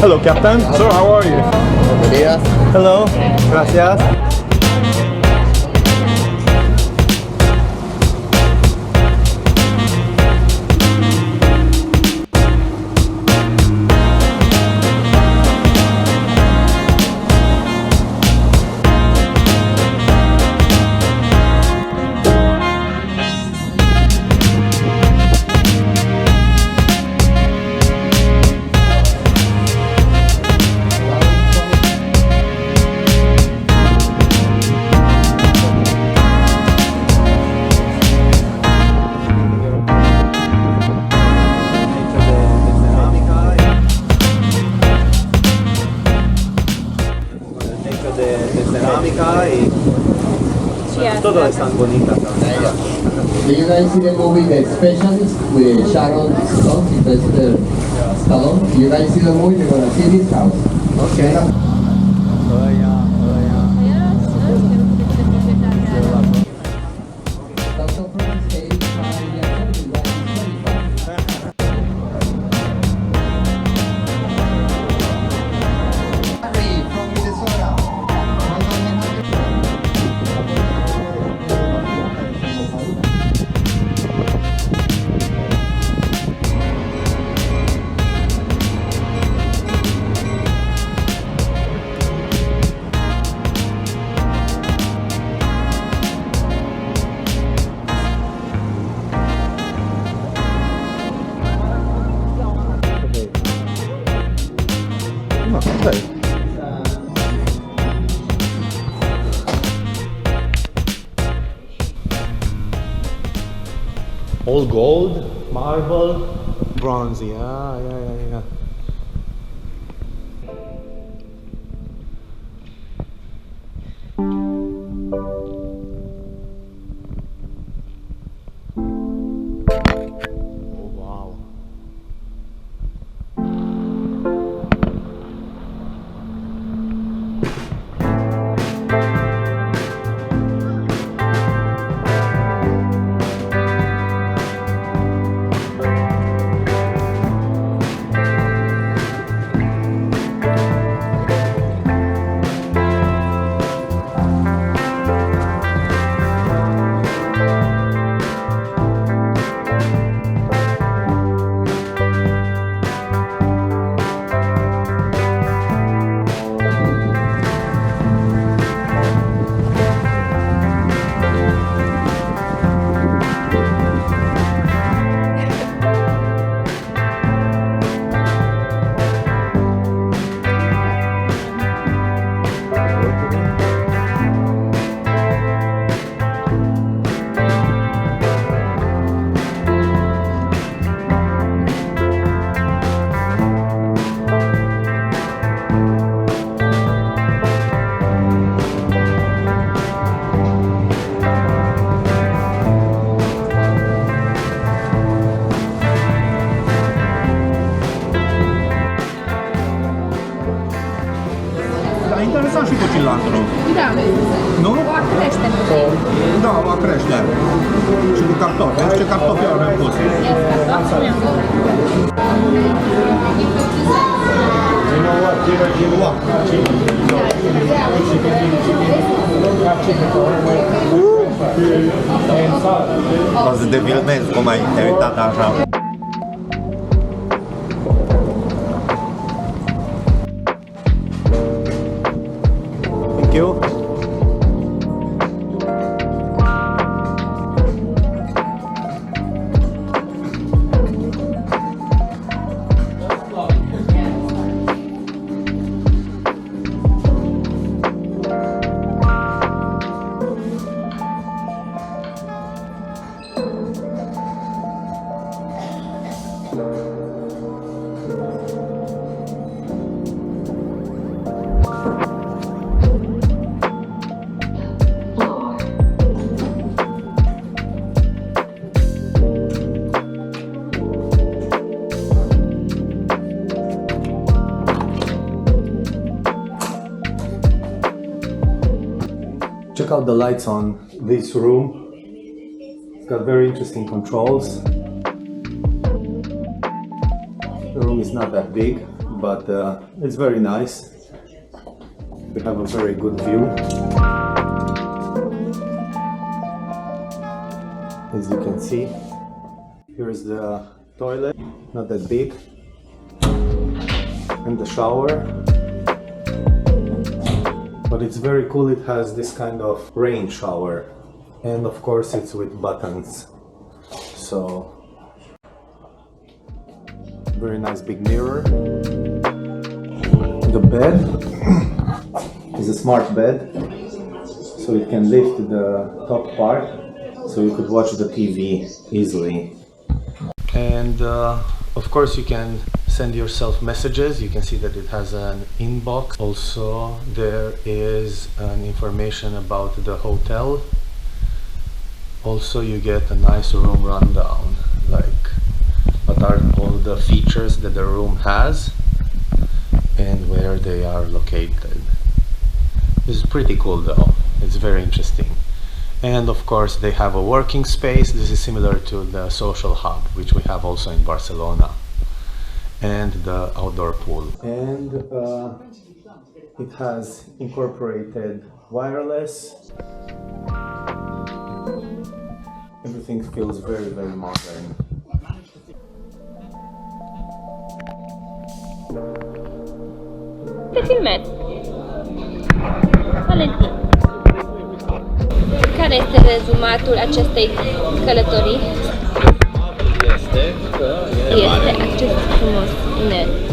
Hello, Captain. Sir, how are you? Buenos días. Hello. Gracias. Todo es tan bonita. Do you guys see the movie The Specialist with Sharon Stone, Sylvester Stallone? You guys see the movie? You're gonna see this house. Okay. All gold, marble, bronze. Yeah. Oh wow. Interesant și cu cilantro. Da. Nu? O a crește puțin. Da, va crește. Și cu cartofi. Vezi ce cartofi au repus. O să te filmez cum ai te uitat așa. Thank you. Check out the lights on this room. It's got very interesting controls. The room is not that big, but it's very nice. We have a very good view. As you can see, here's the toilet, not that big, and the shower. But it's very cool, it has this kind of rain shower, and of course it's with buttons. So, very nice big mirror. The bed is a smart bed, so it can lift the top part, so you could watch the TV easily. And of course you can send yourself messages. You can see that it has an inbox. Also there is an information about the hotel. Also you get a nice room rundown, like what are all the features that the room has and where they are located. This is pretty cool though, it's very interesting. And of course they have a working space. This is similar to the social hub, which we have also in Barcelona, and the outdoor pool. And it has incorporated wireless. Everything feels very, very modern. Te filmez. Valentin. Care este rezumatul acestei călătorii? Este acest frumos inel.